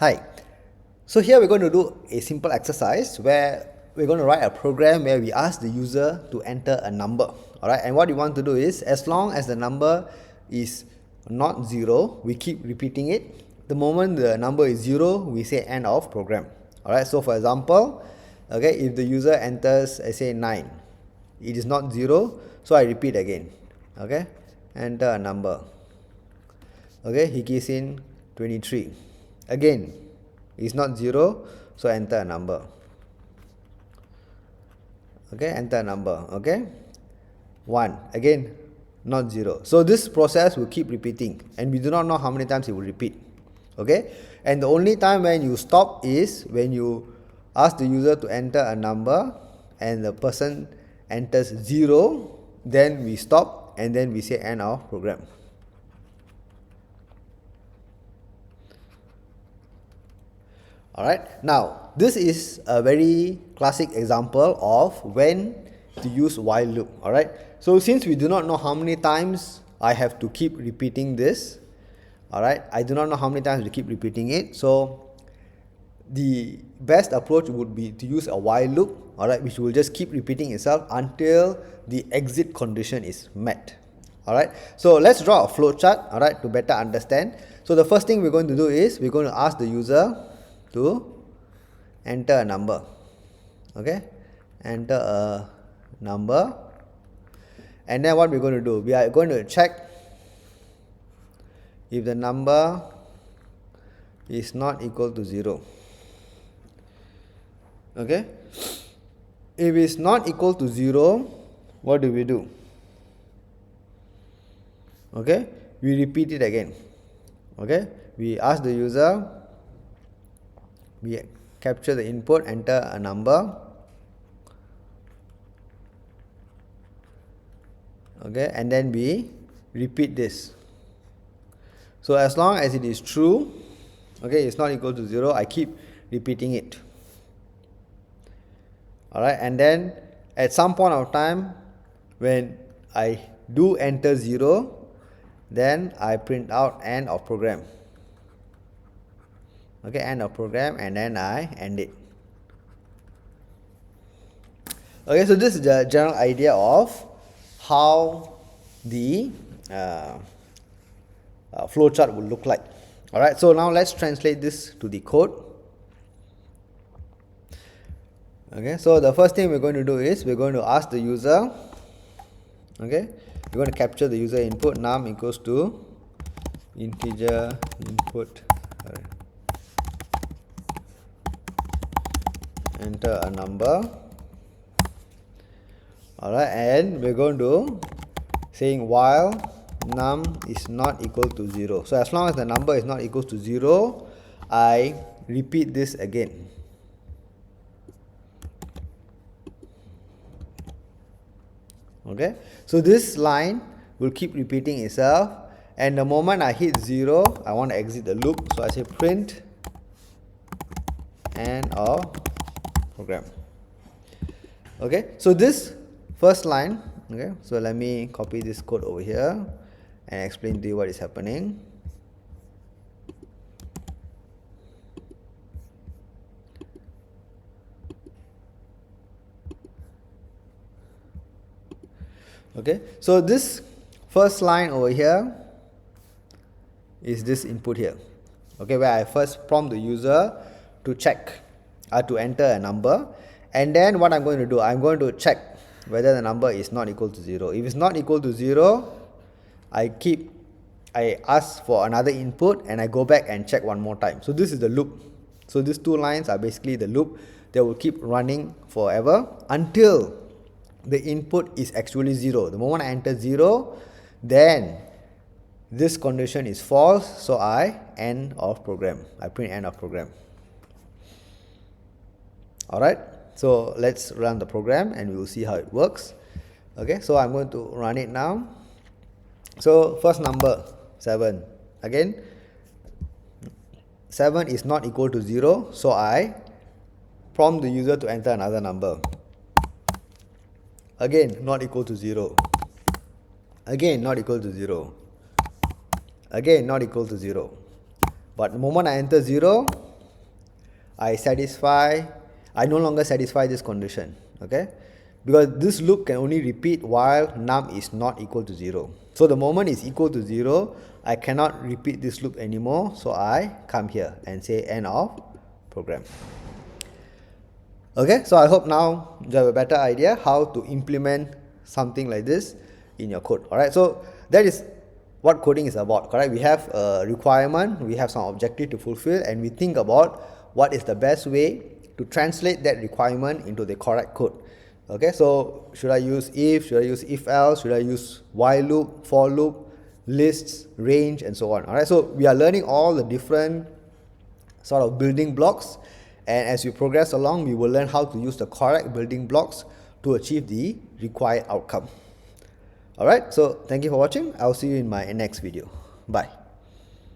Hi. So here we're going to do a simple exercise where we're going to write a program where we ask the user to enter a number. Alright, and what we want to do is, as long as the number is not 0, we keep repeating it. The moment the number is 0, we say end of program. Alright, so for example, okay, if the user enters, I say 9, it is not 0, so I repeat again. Okay, enter a number. Okay, he gives in 23. Again, it's not 0, so enter a number. Okay, enter a number. Okay, 1. Again, not 0. So this process will keep repeating, and we do not know how many times it will repeat. Okay, and the only time when you stop is when you ask the user to enter a number and the person enters 0, then we stop and then we say end of program. Alright, now this is a very classic example of when to use while loop. Alright, so since we do not know how many times I have to keep repeating this, alright, I do not know how many times to keep repeating it, so the best approach would be to use a while loop, alright, which will just keep repeating itself until the exit condition is met. Alright, so let's draw a flowchart, alright, to better understand. So the first thing we're going to do is we're going to ask the user to enter a number. Okay, enter a number, and then what we're going to do, we are going to check if the number is not equal to 0. Okay, if it's not equal to 0, what do we do? Okay, we repeat it again. Okay, we ask the user, we capture the input, enter a number. Okay, and then we repeat this. So as long as it is true, okay, it's not equal to 0, I keep repeating it. Alright, and then at some point of time when I do enter 0, then I print out end of program. Okay, end of program, and then I end it. Okay, so this is the general idea of how the flowchart will look like. Alright, so now let's translate this to the code. Okay, so the first thing we're going to do is we're going to ask the user, okay, we're going to capture the user input, num equals to integer input, enter a number. Alright, and we're going to saying while num is not equal to 0. So as long as the number is not equal to 0, I repeat this again. Okay, so this line will keep repeating itself, and the moment I hit 0, I want to exit the loop, so I say print end of program. Okay, so this first line, okay, so let me copy this code over here and explain to you what is happening. Okay, so this first line over here is this input here, okay, where I first prompt the user to check, to enter a number, and then what I'm going to do, I'm going to check whether the number is not equal to 0. If it's not equal to 0, I ask for another input and I go back and check one more time. So this is the loop. So these two lines are basically the loop that will keep running forever until the input is actually 0. The moment I enter 0, then this condition is false, so I end of program. I print end of program. Alright, so let's run the program and we will see how it works. Okay, so I'm going to run it now. So first number 7. Again, 7 is not equal to 0, so I prompt the user to enter another number. Again, not equal to 0. Again, not equal to 0. Again, not equal to 0. But the moment I enter 0, I no longer satisfy this condition, okay? Because this loop can only repeat while num is not equal to 0. So the moment it's equal to 0, I cannot repeat this loop anymore, so I come here and say end of program. Okay, so I hope now you have a better idea how to implement something like this in your code. Alright, so that is what coding is about, correct? We have a requirement, we have some objective to fulfill, and we think about what is the best way to translate that requirement into the correct code. Okay, so should I use if, should I use if else, should I use while loop, for loop, lists, range, and so on. Alright, so we are learning all the different sort of building blocks, and as we progress along, we will learn how to use the correct building blocks to achieve the required outcome. Alright, so thank you for watching. I'll see you in my next video. Bye.